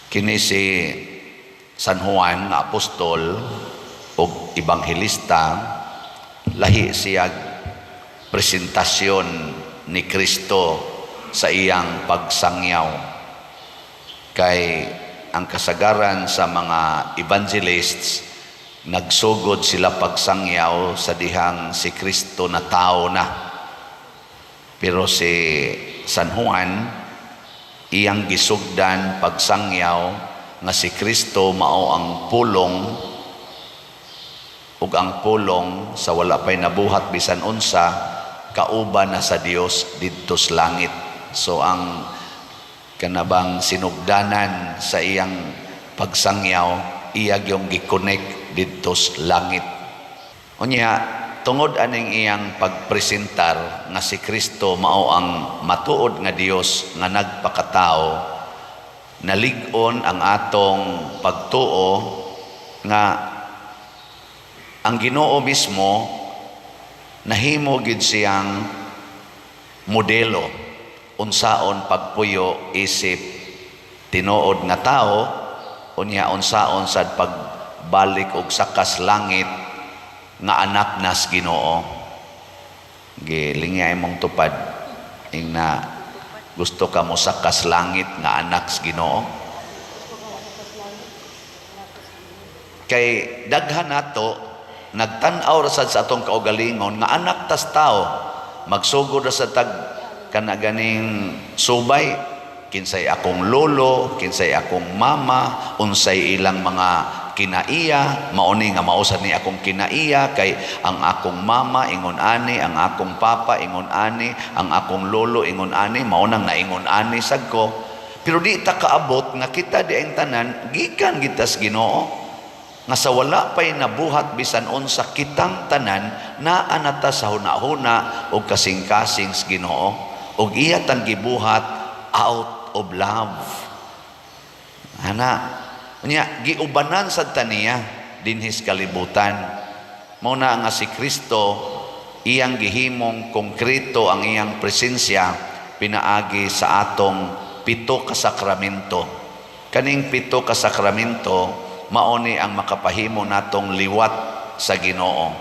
Kini si San Juan nga apostol o ebanghelista, lahi siya presentasyon ni Kristo sa iyang pagsangyaw. Kay ang kasagaran sa mga evangelists, nagsugod sila pagsangyaw sa dihang si Kristo na tao na. Pero si San Juan, iyang gisugdan pagsangyaw nga si Kristo mao ang pulong, ug ang pulong sa wala pay nabuhat bisan unsa, kauban na sa Dios didto sa langit. So ang kanabang sinugdanan sa iyang pagsangyaw, iya gyung gi-connect didto sa langit. Unya tungod aning iyang pagpresentar nga si Kristo mao ang matuod nga Dios nga nagpakatao, nalig-on ang atong pagtuo nga ang Ginoo mismo nahimo gid siyang modelo unsaon pagpuyo isip tinuod nga tao, unya unsaon sad pagbalik og sakas langit nga anak nas Ginoo. Gilingay mong tupad ing na gusto ka mo sakas langit nga anak sa Ginoo. Kay daghan nato nagtan-aw ra sad sa atong kaugalingon nga anak tas tao, magsugod ra sa tag kana ganing subay, kinsay akong lolo, kinsay akong mama, unsay ilang mga kinaiya, mauni nga mausad ni akong kinaiya, kay ang akong mama ingon ani, ang akong papa ingon ani, ang akong lolo ingon ani, maunang naingon ani sad ko. Pero di ta kaabot nga kita di ang tanan gikan gitas Ginoo, nga sa wala pay nabuhat bisan unsa kitang tanan na anata sa hunahuna o kasing-kasing sa Ginoo, ug iya tang gibuhat out of love. Ana nya giubanan sad taniya dinhis kalibutan. Mao na nga si Kristo, iyang gihimong konkreto ang iyang presensya pinaagi sa atong 7 ka sakramento. Kaning 7 ka sakramento mauni ang makapahimo natong liwat sa Ginoo.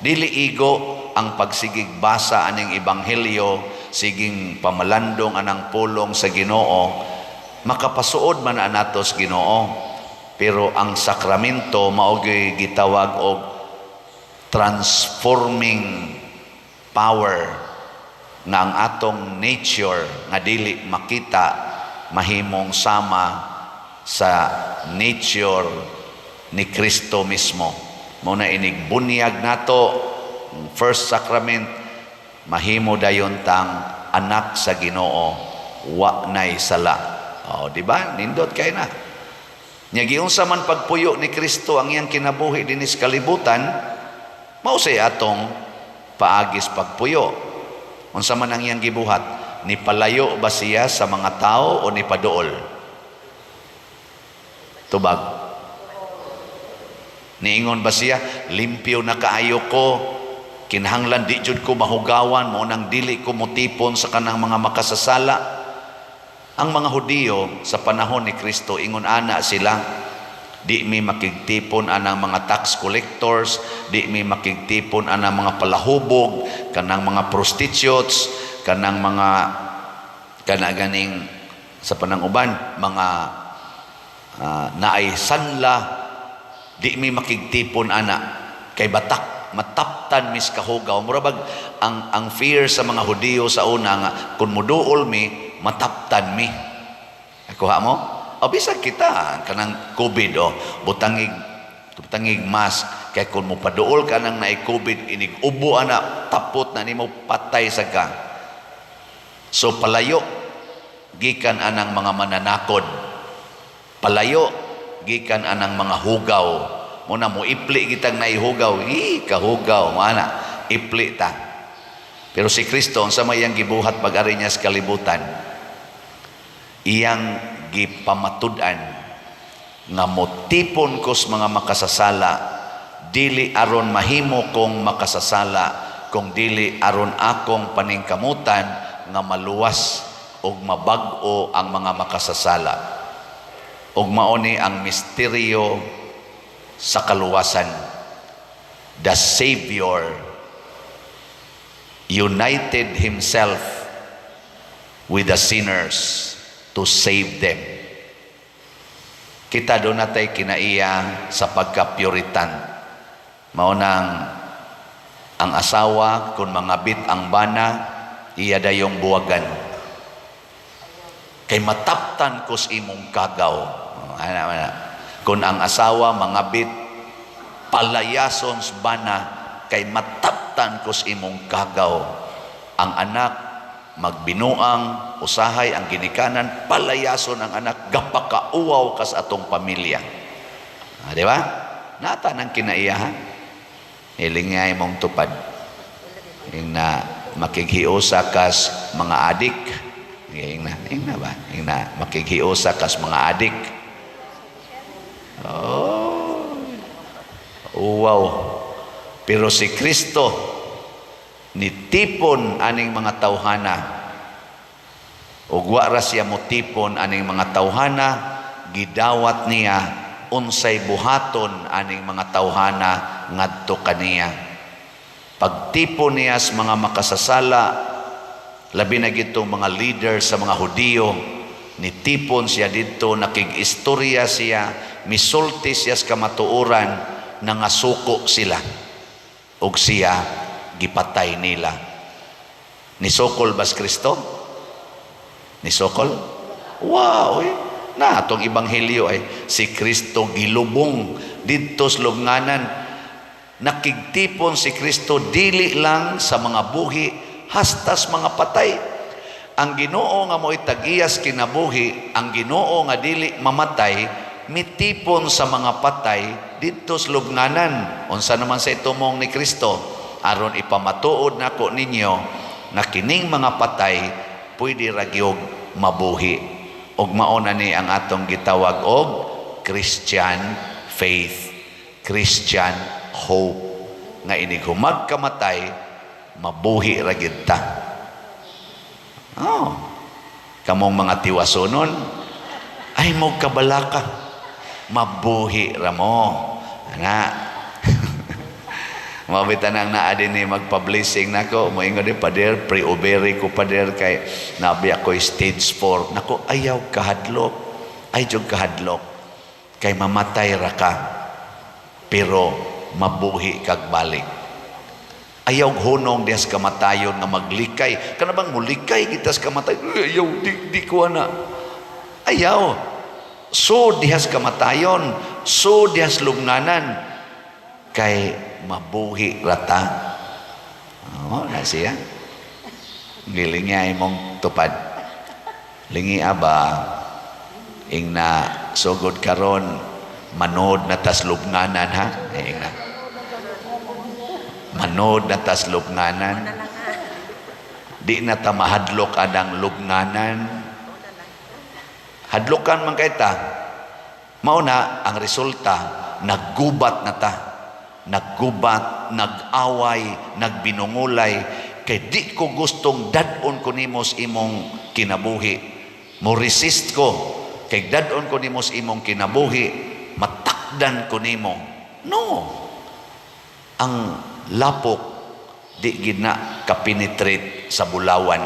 Dili igo ang pagsigig basa aning ebanghelyo, siging pamalandong anang pulong sa Ginoo, makapasuod man anatos Ginoo. Pero ang sakramento mao'y gitawag og transforming power nga ang atong nature nga dili makita mahimong sama sa nature ni Kristo mismo. Muna inig bunyag nato first sacrament, mahimo dayon tang anak sa Ginoo, wa nay sala. Di ba? Nindot kay na. Nya giunsa man pagpuyo ni Kristo ang iyang kinabuhi dinis kalibutan, mao say atong paagis pagpuyo. Unsa man ang iyang gibuhat, ni palayo ba siya sa mga tao o ni paduol? Tubag. Niingon ba siya, limpyo na kaayo ko, kinahanglan di jud ko mahugawan, mo nang dili ko mutipon sa kanang mga makasasala. Ang mga Hudiyo sa panahon ni Kristo, ingon ana sila, di mi makigtipon anang mga tax collectors, di mi makigtipon anang mga palahubog, kanang mga prostitutes, kanang mga kanaganing sa pananguban, mga naay sanla, di mi makigtipon ana, kay batak mataptan mis kahugaw. Murabag ang fear sa mga Hudiyo sa una nga kun muduol mi mataptan mi. Kuha mo? O bisag kita kanang COVID butangig mask, kay kun mo paduol ka nang naay COVID, inig ubo ana, tapot na nimo patay sa ka. So palayo gikan anang mga mananakod, palayo gikan anang mga hugaw. Muna mo ipli kitang naihugaw, kahugaw mana ipli ta. Pero si Kristo sa mayang gibuhat pag-ari niya sa kalibutan, iyang gipamatud-an nga motipon ko sa mga makasasala, dili aron mahimo kong makasasala, kung dili aron akong paningkamutan nga maluwas o mabag-o ang mga makasasala. ug mao ni ang misteryo sa kaluwasan. The Savior united himself with the sinners to save them. Kita doon natay kinaiya sa pagka-puritan. Maunang ang asawa kung mangabit ang bana, iya dayong buwagan. Kay mataptan ko sa imong kagaw. Kung ang asawa mangabit, palayason sa bana, kay mataptan ko sa imong kagaw. Ang anak magbinuang, usahay ang ginikanan, palayason ang anak, gapakauwaw kas atong pamilya. Di ba? Nata ng kinaiyahan. Hilingay mong tupad. Yung na makighiusa kas mga adik. Yung na ba? Yung na makighiusa kas mga adik. Oh. Wow. Pero si Kristo nitipon aning mga tawhana. Ug wa ra siya motipon aning mga tawhana, gidawat niya unsay buhaton aning mga tawhana ngadto kaniya. Pagtipon niya sa mga makasasala, labi na gitong mga leader sa mga Hudiyo, nitipon siya dito, nakig-istorya siya, misulti siya sa kamatuoran, nangasuko sila. Ug siya gipatay nila. Nisokol bas Kristo? Nisokol? Wow! Na atong ebanghelyo ay si Kristo gilubong didto sa lubnganan. Nakigtipon si Kristo dili lang sa mga buhi, hastas mga patay. Ang Ginoo nga mo'y tag-iyas kinabuhi, ang Ginoo nga dili mamatay, mitipon sa mga patay didto sa lubnganan. Unsa naman sa itumong ni Kristo? Aron ipamatuod nako ninyo na kining mga patay pwede ragyog mabuhi. Og mao na ni ang atong gitawag og Christian faith, Christian hope, nga inig humagkamatay mabuhi ra gyud ta. Oh, kamong mga tiwasonon ay mo kabalaka, mabuhi ra mo ana. Mabitan ang naadin ni magpa-blessing nako, moingon di pader, pre-ovary ko pader kay nabi ako stage 4. Nako, ayaw kahadlok. Ay jud kahadlok. Kay mamatay ra ka. Pero mabuhi kag balik. Ayaw hunong diyas kamatayon nga maglikay. Kana bang mulikay gitas kamatay? Ayaw, di ko na. Ayaw. So diyas kamatayon, so diyas lubnganan. Kay mabuhi rata. Oh, na siya. Nilingay mong tupad. Lingi aba, ing na sugod karon manod na tas lubnganan ha. Ing na. Manod na tas lubnganan. Di na ta mahadlok adang lubnganan. Hadlokan man kay ta. Mao na ang resulta, naggubat na ta. Naggubat, nag-away, nagbinungulay, kay di ko gustong dadon ko nimos imong kinabuhi. Mo resist ko, kay dadon ko nimos imong kinabuhi, matakdan ko nimo. No. Ang lapok, di gina kapenetrate sa bulawan.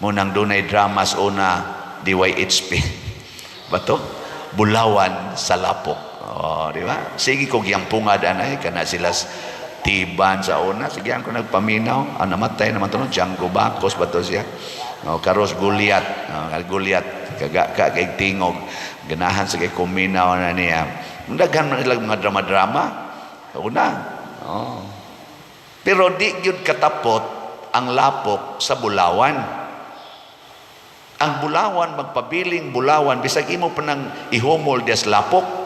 Munang dunay dramas una, DYHP. Bato? Bulawan sa lapok. Oh, di ba? Sige ko giyang pungad anay kana sila tiban sa una. Sige ko nagpaminaw. Ang namatay naman to no Django Bacos ba to siya? Oh, karos Goliat. Goliat kagay tingog. Ganahan sige kuminaw na niya. Daghan man ilang mga drama-drama. Una. Oh. Pero di gyud katapot ang lapok sa bulawan. Ang bulawan magpabiling bulawan bisag imo pa nang ihumol des lapok.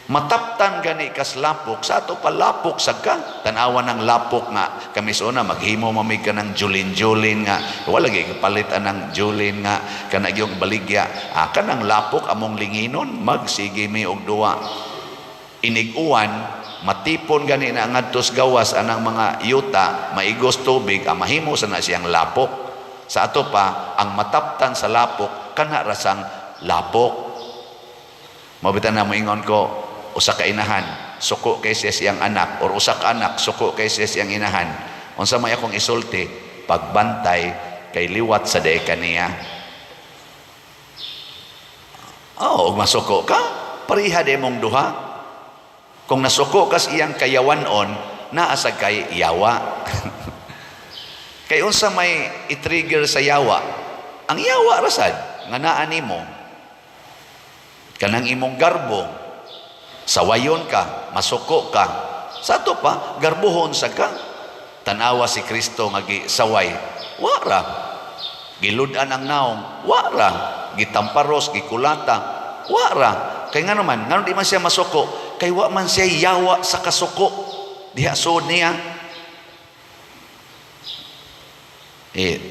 Mataptan gani kas lapok sa ato pa lapok sagka tanawan ng lapok nga kamisona maghimo mamig ka ng julin nga wala gyud palitan ng julin nga kana gyud baligya kanang lapok among linginon magsige mi og duwa iniguan matipon gani na ngadtos gawas anang mga yuta maigos tubig mahimo sana siyang lapok sa ato pa ang mataptan sa lapok kana rasang lapok. Mabitan na moingon ko, usa ka inahan, suko kay siya siyang anak, or usa ka anak, suko kay siya siyang inahan. Unsa may akong isulti, pagbantay kay liwat sa dae kaniya. Oh, masuko ka, pariha de mong duha. Kung nasuko kas iyang kayawanon, naasa kay yawa. Kay unsa may i-trigger sa yawa, ang yawa rasad nga naa nimo kanang imong garbo, sawayon ka, masuko ka, sa ato pa garbuhon sa ka. Tanawa si Kristo nga saway, wara. Giludan ang naong, wara. Gitamparos, gikulata, wara. Kay nga naman, nga di man siya masuko, kay wa man siya yawa sa kasuko, diha suod niya.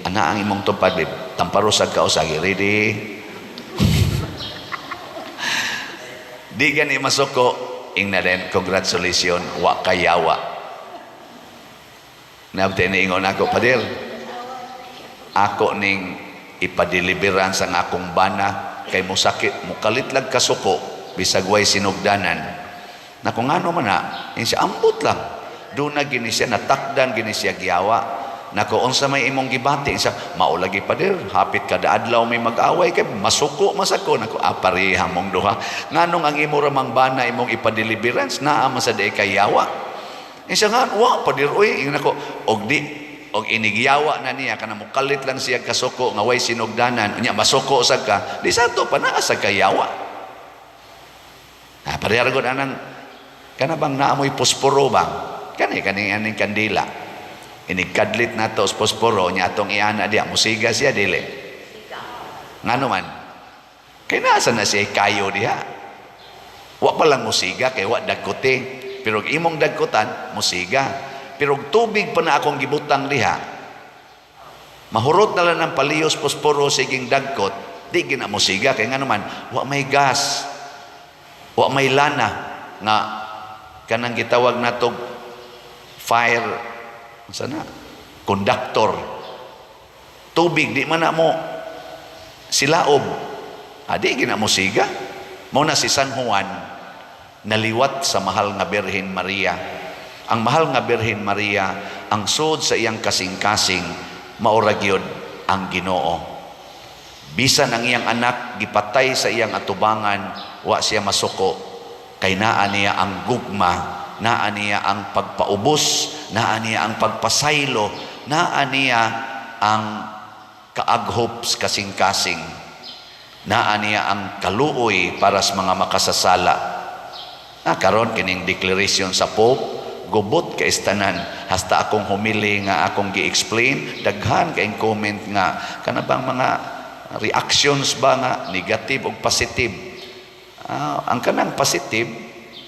Ana ang imong tupad, babe. Tamparosag ka o sagi. Ready? Di gani masuko, ing na rin, congratulations, wa kayawa. Nabte na ingon ako, Padir, ako ning ipadeliveran sa akong bana, kay mo sakit, mo kalitlag kasuko, bisag way sinugdanan. Na kung ano man na, siya ambot lang. Doon na gini siya, natakdan gini siya giyawa. Nako, unsa may imong gibati, siya, maulagi Padir, hapit kada adlaw may mag-away, kay masuko masako. Nako, pariha mong duha. Nganong ang imo ramang bana, imong ipadeliverance, naa man sa day kayawa. Siya nga, wa Padir, uy, nako, og inigyawa na niya, kana mo kalit lang siya kasuko, nga way sinugdanan, unya masuko sa ka, di sa to pa naa sa kayawa. Parihar gud anang, kana bang naamoy posporo bang? Kaning kandila. Inikadlit na to sa posporo, niya atong iana diya, musiga siya, dili. Nga naman, kaya nasa na siya kayo diya. Wa palang musiga, kaya wa dagkuti. Pero imong dagkutan, musiga. Pero tubig pa na akong gibutang diha, mahurot na lang ng paliyos, posporo, siging dagkot, di gina musiga. Kaya nga naman, wa may gas, wa may lana, nga kanang gitawag na to fire, sana conductor, tubig di man na mo silaob, di gina musiga. Mo na si San Juan naliwat sa mahal nga Birhen Maria. Ang mahal nga Birhen Maria, ang sud sa iyang kasing-kasing, maura gyud ang Ginoo. Bisan ang iyang anak gipatay sa iyang atubangan, wa siya masuko, kay naa niya ang gugma, naa niya ang pagpaubos, naa niya ang pagpasaylo, naa niya ang kaaghop kasing-kasing, naa niya ang kaluoy para sa mga makasasala. Karon kining declaration sa Pope, gubot ka istanan, hasta akong humili nga akong gi-explain, daghan kayong comment nga, kanabang mga reactions ba nga, negative o positive. Ang kanang positive,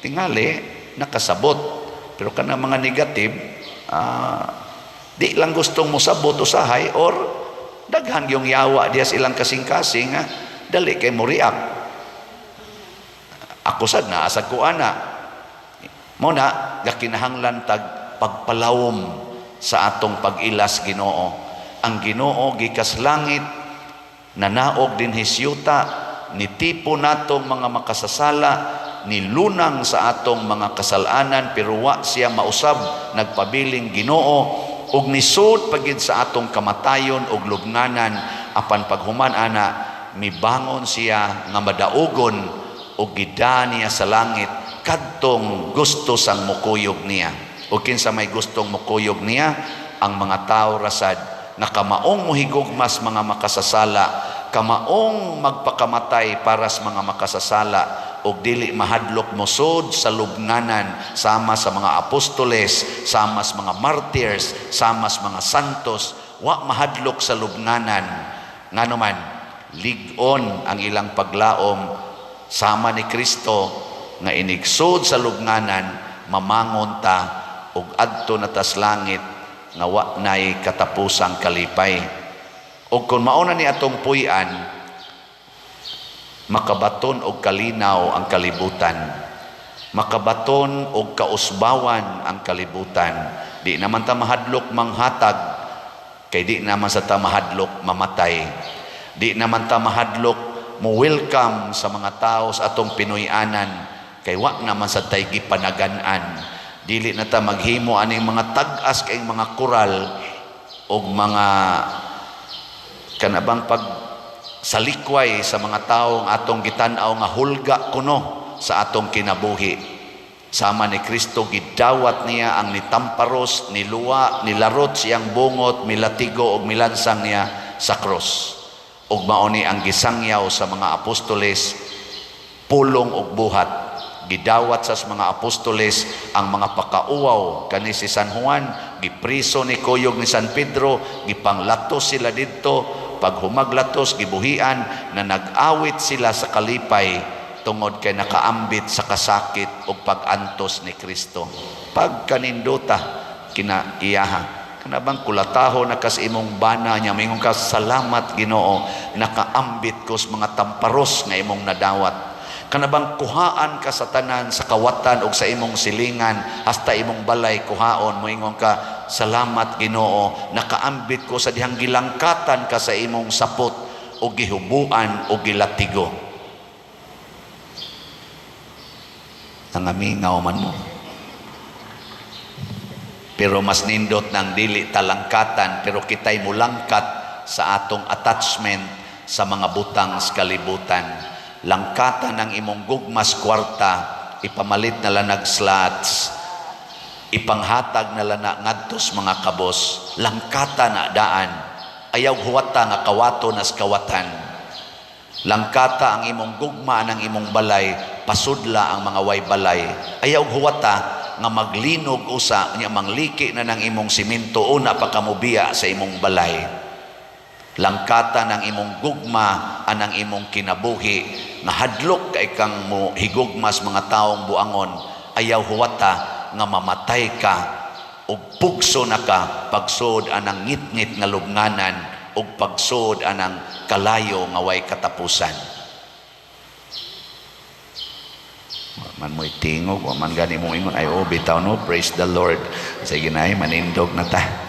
tingali, nakasabot. Pero kanang mga negative, di lang gustong mo sabot usahay, or daghan yung yawa diya silang kasing-kasing, dali kay mo react. Ako sad na, asad ko ana. Muna, gakinahanglan tag pagpalawom sa atong pag-ilas Ginoo. Ang Ginoo gikas langit, nanaog din hisyuta, nitipo natong mga makasasala, nilunang sa atong mga kasalanan, pero wa siya mausab, nagpabiling Ginoo, ug nisud pagid sa atong kamatayon ug lubnganan, apan paghuman ana, mibangon siya nga madaugon ug gida niya sa langit kadtong gusto sang mukuyog niya. O kinsa may gustong mukuyog niya, ang mga tao rasad na kamaong muhigugmas mga makasasala, kamaong magpakamatay para sa mga makasasala, o dili mahadlok mosod sa lubnganan, sama sa mga apostoles, sama sa mga martyrs, sama sa mga santos, wa mahadlok sa lubnganan. Nga naman, ligon ang ilang paglaom, sama ni Kristo, nga inigsod sa lubnganan, mamangon ta ug adto na tas langit nga wa nay katapusang kalipay. Ug kun mauna ni atong puy-an, makabaton og kalinaw ang kalibutan, makabaton og kausbawan ang kalibutan. Di naman ta mahadlok manghatag, kay di naman sa ta mahadlok mamatay. Di naman ta mahadlok mo welcome sa mga tao sa atong Pinoyanan kay wa naman sa tay gipanagan-an. Dili na ta maghimo aning mga tag-as kay mga koral og mga kanabang pag salikway sa mga taong atong gitan-aw nga hulga kuno sa atong kinabuhi. Sama ni Kristo gidawat niya ang nitamparos, niluwa, nilarot siyang bungot, milatigo og milansang niya sa cross. Ug mao ni ang gisangyaw sa mga apostoles, pulong og buhat. Gidawat sa mga apostoles ang mga pakauwaw kani si San Juan, gipriso ni kuyog ni San Pedro, gipanglatos sila didto, pag humaglatos gibuhian na nag-awit sila sa kalipay tungod kay nakaambit sa kasakit ug pag-antos ni Kristo. Pag kanindota kina iyaha kanabang kulataho na kas imong bana niya mingon ka salamat Ginoo nakaambit ko sa mga tamparos nga imong nadawat. Kanabang kuhaan ka sa tanan sa kawatan o sa imong silingan hasta imong balay kuhaon moingon ka salamat Ginoo nakaambit ko sa dihang gilangkatan ka sa imong sapot o gihubuan o gilatigo. Nangamingaw man mo. Pero mas nindot ng dili talangkatan pero kitay mulangkat sa atong attachment sa mga butang sa kalibutan. Langkatan ng imong gugmas kwarta, ipamalit na lanag slots, ipanghatag na lana ngadtos mga kabos, langkata na daan, ayaw huwata nga kawato nas kawatan. Langkata ang imong gugma ng imong balay, pasudla ang mga way balay, ayaw huwata nga maglinog usa nya mangliki na ng imong simento una pa kamubiya sa imong balay. Langkata ng imong gugma anang imong kinabuhi nga hadlok kay kang mo higugmas mga taong buangon, ayaw huwata nga mamatay ka ug pugso na ka pagsud anang ngitngit nga lubnganan ug pagsud anang kalayo nga way katapusan. Man mo'y tingog, man gani mo ingon, ay bitaw no, praise the Lord. Sige na manindog na ta.